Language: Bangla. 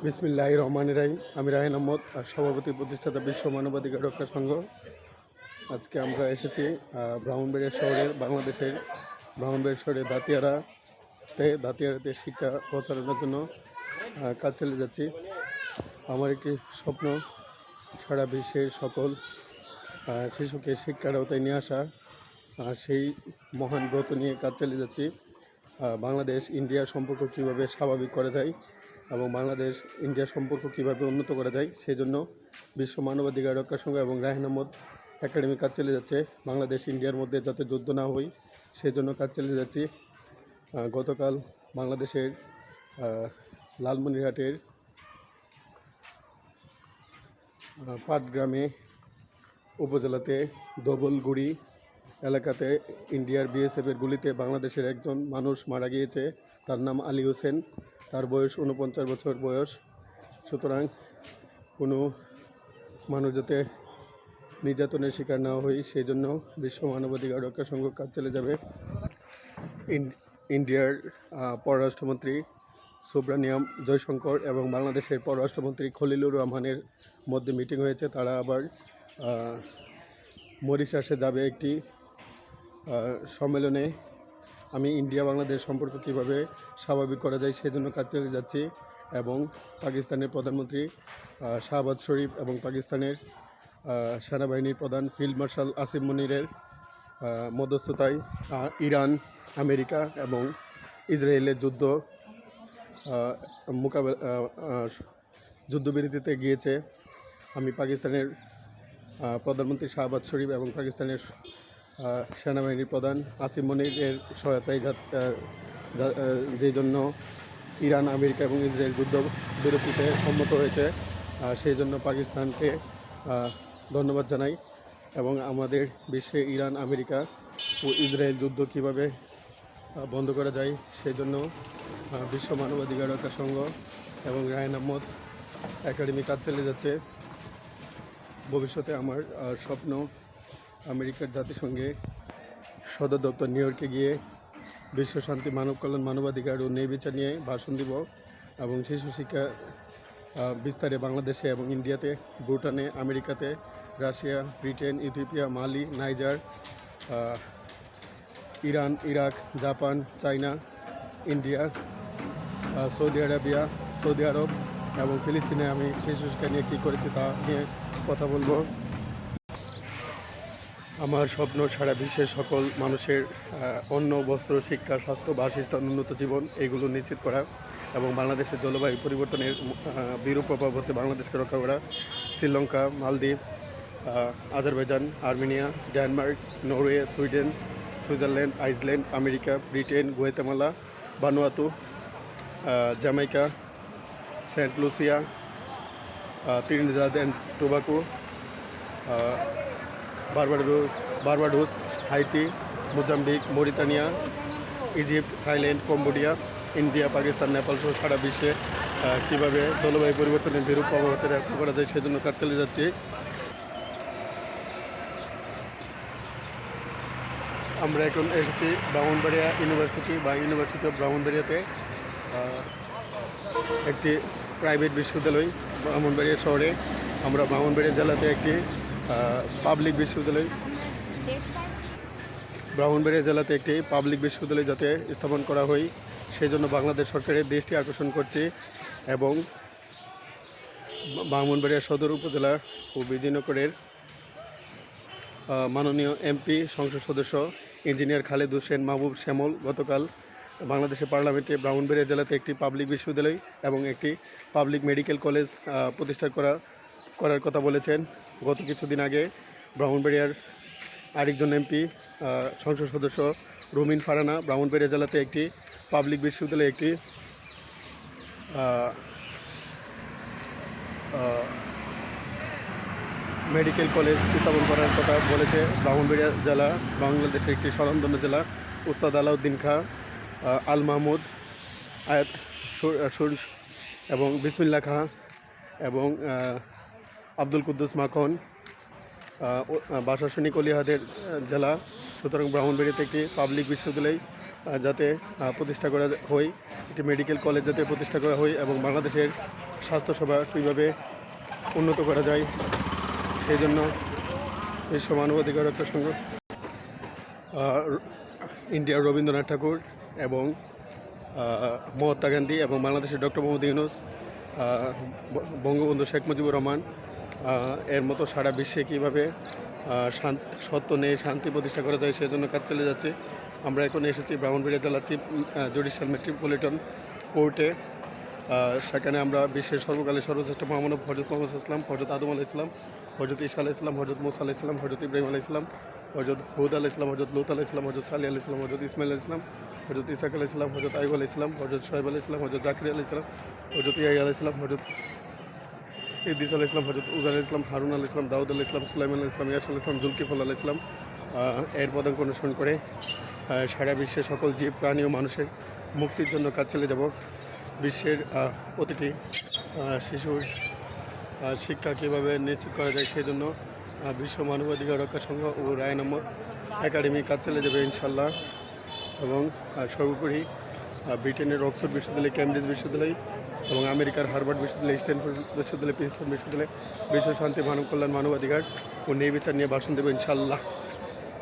বিসমিল্লাহির রহমানির রহিম। আমি রায়হান আহমদ, সভাপতি প্রতিষ্ঠাতা বিশ্ব মানবাধিকার রক্ষা সংঘ। আজকে আমরা এসেছি ব্রাহ্মণবাড়িয়া শহরের বাংলাদেশের ব্রাহ্মণবাড়িয়া শহরের দাতিয়ারাতে শিক্ষা প্রচারণার জন্য কাজ চালিয়ে যাচ্ছি। আমার একটি স্বপ্ন, সারা বিশ্বের সকল শিশুকে শিক্ষার আওতায় নিয়ে আসা। সেই মহান ব্রত নিয়ে কাজ চালিয়ে যাচ্ছি। বাংলাদেশ ইন্ডিয়া সম্পর্ক কীভাবে স্বাভাবিক করা যায় এবং বাংলাদেশ ইন্ডিয়া সম্পর্ক কীভাবে উন্নত করা যায়, সেই জন্য বিশ্ব মানবাধিকার রক্ষা সংঘ এবং রায়হান আহমদ একাডেমি কাজ চালিয়ে যাচ্ছে। বাংলাদেশ ইন্ডিয়ার মধ্যে যাতে যুদ্ধ না হয় সেই জন্য কাজ চালিয়ে যাচ্ছি। গতকাল বাংলাদেশের লালমনিরহাটের পাটগ্রামে উপজেলাতে দবলগুড়ি এলাকাতে ইন্ডিয়ার বিএসএফের গুলিতে বাংলাদেশের একজন মানুষ মারা গিয়েছে। তার নাম আলী হোসেন। তার বয়স 49 বছর বয়স। সুতরাং কোনো মানুষ যাতে নির্যাতনের শিকার না হয় সেই জন্য বিশ্ব মানবাধিকার রক্ষা সংঘ কাজ চালিয়ে যাবে। ইন্ডিয়ার পররাষ্ট্রমন্ত্রী সুব্রানিয়াম জয়শঙ্কর এবং বাংলাদেশের পররাষ্ট্রমন্ত্রী খলিলুর রহমানের মধ্যে মিটিং হয়েছে। তারা আবার মরিশাসে যাবে একটি সম্মেলনে। আমি ইন্ডিয়া বাংলাদেশ সম্পর্ক কীভাবে স্বাভাবিক করা যায় সেজন্য কাজ চালিয়ে যাচ্ছি এবং পাকিস্তানের প্রধানমন্ত্রী শাহবাজ শরীফ এবং পাকিস্তানের সেনাবাহিনীর প্রধান ফিল্ড মার্শাল আসিম মনিরের মধ্যস্থতায় ইরান, আমেরিকা এবং ইসরায়েলের যুদ্ধবিরতিতে গিয়েছে। আমি পাকিস্তানের প্রধানমন্ত্রী শাহবাজ শরীফ এবং পাকিস্তানের সেনাবাহিনীর প্রধান আসিম মনিরের সহায়তায় যেই জন্য ইরান, আমেরিকা এবং ইসরায়েল যুদ্ধবিরতিতে সম্মত হয়েছে, সেই জন্য পাকিস্তানকে ধন্যবাদ জানাই। এবং আমাদের বিশ্বে ইরান, আমেরিকা ও ইসরায়েল যুদ্ধ কীভাবে বন্ধ করা যায় সেই জন্য বিশ্ব মানবাধিকার রক্ষা সংঘ এবং রায়হান আহমদ একাডেমি কাজ চালিয়ে যাচ্ছে। ভবিষ্যতে আমার স্বপ্ন আমেরিকার জাতিসংঘে সদর দপ্তর নিউ ইয়র্কে গিয়ে বিশ্ব শান্তি, মানব কল্যাণ, মানবাধিকার ও ন্যায় বিচার নিয়ে ভাষণ দিব এবং শিশু শিক্ষা বিস্তারে বাংলাদেশে এবং ইন্ডিয়াতে, ভুটানে, আমেরিকাতে, Russia, Britain, Ethiopia, Mali, Niger, Iran, Iraq, Japan, China, India, Saudi Arab এবং ফিলিস্তিনে আমি শিশু শিক্ষা নিয়ে কী করেছি তা নিয়ে কথা বলবো। আমার স্বপ্ন সারা বিশ্বের সকল মানুষের অন্ন, বস্ত্র, শিক্ষা, স্বাস্থ্য, বাসস্থান, উন্নত জীবন এগুলো নিশ্চিত করা এবং বাংলাদেশের জলবায়ু পরিবর্তনের বিরূপ প্রভাব হতে বাংলাদেশকে রক্ষা করা। Sri Lanka, Maldives, Azerbaijan, Armenia, Denmark, Norway, Sweden, Switzerland, Iceland, America, Britain, Guatemala, Vanuatu, Jamaica, Saint Lucia, Trinidad and Tobago, Barbados, Haiti, Mozambique, Mauritania, Egypt, Thailand, Cambodia, India, Pakistan, Nepal সহ সারা বিশ্বে কীভাবে জলবায়ু পরিবর্তনের বিরূপ প্রভাব রক্ষা করা যায় সেজন্য কাজ চালিয়ে যাচ্ছি। আমরা এখন এসেছি ব্রাহ্মণবাড়িয়া ইউনিভার্সিটি অফ ব্রাহ্মণবাড়িয়াতে, একটি প্রাইভেট বিশ্ববিদ্যালয় ব্রাহ্মণবাড়িয়া শহরে। আমরা ব্রাহ্মণবাড়িয়া জেলাতে একটি পাবলিক বিশ্ববিদ্যালয় যাতে স্থাপন করা হয় সেই জন্য বাংলাদেশ সরকারের দৃষ্টি আকর্ষণ করছি এবং ব্রাহ্মণবাড়িয়া সদর উপজেলা ও বিজয়নগরের মাননীয় এমপি সংসদ সদস্য ইঞ্জিনিয়ার খালেদ হোসেন মাহবুব শ্যামল গতকাল বাংলাদেশের পার্লামেন্টে ব্রাহ্মণবাড়িয়া জেলাতে একটি পাবলিক বিশ্ববিদ্যালয় এবং একটি পাবলিক মেডিকেল কলেজ প্রতিষ্ঠা করার কথা বলেছেন। গত কিছুদিন আগে ব্রাহ্মণবাড়িয়ার আরেকজন এমপি সংসদ সদস্য রুমিন ফারানা ব্রাহ্মণবাড়িয়া জেলাতে একটি পাবলিক বিশ্ববিদ্যালয়ে একটি মেডিকেল কলেজ স্থাপন করার কথা বলেছে। ব্রাহ্মণবাড়িয়া জেলা বাংলাদেশের একটি স্বনামধন্য জেলা। উস্তাদ আলাউদ্দিন খাঁ, আল মাহমুদ, আয়াত এবং বিসমিল্লা খাঁ এবং আব্দুল কুদ্দুস মাখন বাসাসনিক অলিহাদের জেলা। সুতরাং ব্রাহ্মণবাড়িয়াতে একটি পাবলিক বিশ্ববিদ্যালয় যাতে প্রতিষ্ঠা করা হয়, একটি মেডিকেল কলেজ যাতে প্রতিষ্ঠা করা হয় এবং বাংলাদেশের স্বাস্থ্যসেবা কীভাবে উন্নত করা যায় সেই জন্য বিশ্ব মানবাধিকার রক্ষা সংঘ, ইন্ডিয়ার রবীন্দ্রনাথ ঠাকুর এবং মহাত্মা গান্ধী এবং বাংলাদেশের ডক্টর মোহাম্মদ ইউনূস, বঙ্গবন্ধু শেখ মুজিবুর রহমান এর মতো সারা বিশ্বে কীভাবে সত্য নেই শান্তি প্রতিষ্ঠা করা যায় সেজন্য কাজ চালিয়ে যাচ্ছে। আমরা এখন এসেছি ব্রাহ্মণবাড়িয়া জেলার চিফ জুডিশিয়াল মেট্রোপলিটন কোর্টে। সেখানে আমরা বিশ্বের সর্বকালের সর্বশ্রেষ্ঠ মহামানব হজরত মোহাম্মদ ইসলাম, হজরত আদম আলাহ ইসলাম, হজরত ঈসা আলাহ ইসলাম, হজরত মুসা আলাহ ইসলাম, হজরত ইব্রাহিম আলাহ ইসলাম, হজরত হুদ আলাহ ইসলাম, হজরত লুত আলাহ ইসলাম, হজরত সালি আলাহ ইসলাম, হজরত ইসমাইল আলাহ ইসলাম, হজরত ইসাক আলাহ ইসলাম, হজরত আইব আলাহ ইসলাম, হজরত সোহেব আলাহ ইসলাম, হজরত জাকির আলাহ ইসলাম, হজরত ইয়াহি আলাহ ইসলাম, হজরত ইদ্রিস আলাহ ইসলাম, হজরত উজার আলাহ ইসলাম, হারুন আলাহ ইসলাম, দাউদ আলাহ ইসলাম, সুলাইমান আলাহ ইসলাম, ইয়াস আলাহ ইসলাম, জুলকিফল আলাহ ইসলাম এর পদাঙ্ক অনুসরণ করে সারা বিশ্বের সকল জীব প্রাণী ও মানুষের মুক্তির জন্য কাজ চালিয়ে যাব। বিশ্বের প্রতিটি শিশুর শিক্ষা কীভাবে নিশ্চিত করা যায় সেই জন্য বিশ্ব মানবাধিকার রক্ষা সংঘ ও রায় নম্বর একাডেমি কাজ চালিয়ে যাবে ইনশাল্লাহ। এবং সর্বোপরি ব্রিটেনের অক্সফোর্ড বিশ্ববিদ্যালয়, কেমব্রিজ বিশ্ববিদ্যালয় এবং আমেরিকার হার্ভার্ড বিশ্ববিদ্যালয়, স্ট্যানফোর্ড বিশ্ববিদ্যালয়, প্রিন্সটন বিশ্ববিদ্যালয় বিশ্ব শান্তি, মানব কল্যাণ, মানবাধিকার ও ন্যায় বিচার নিয়ে ভাষণ দেবো ইনশাল্লাহ।